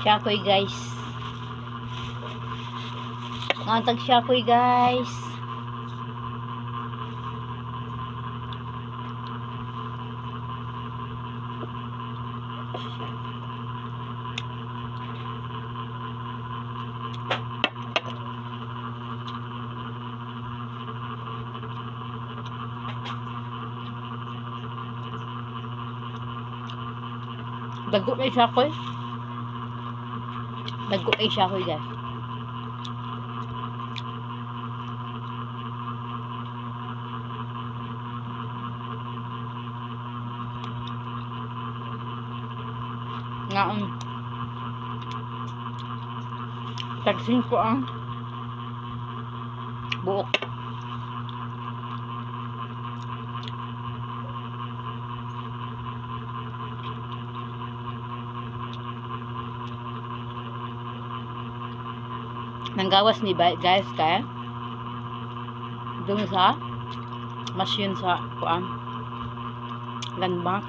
Shakoy guys. Ngantag shakoy guys. Dago kay shakoy. Dago kay shakoy guys. Ngaon. Tagsin ko ang buok. Nanggawas ni guys kaya dun sa machine sa kuan land bank.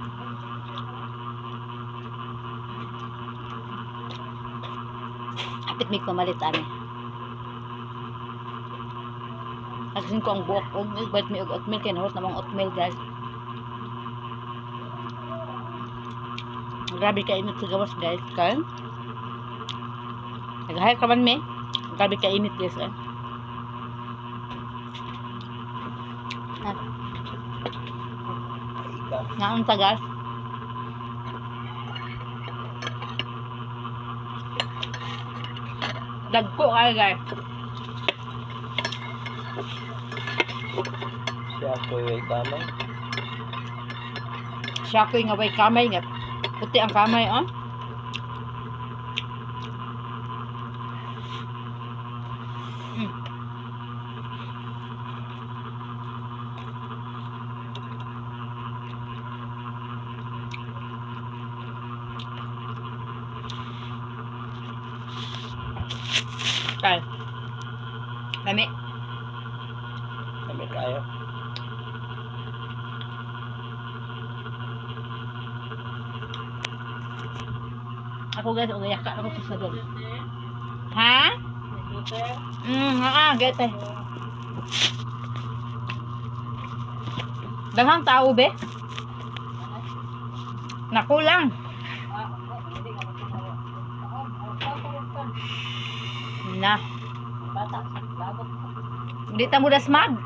Apit may kumalit ani. Agsin ko ang buok og bait mi og oatmeal kay nahot namang oatmeal guys. Grabe ka init sa gawas guys kay naghay ka man me. Grabe ka init guys eh. Ngaon ta guys. Dagko kayo guys. Shakoy way kamay. Shakoy nga way kamay nga. Puti ang kamay oh. Kay. Lami. Lami kayo. Ako guys, ugayak ka ako sa sadol. Ha? Gete. Daghang tao be? Nakulang. Na. Hindi ta mo dasmag.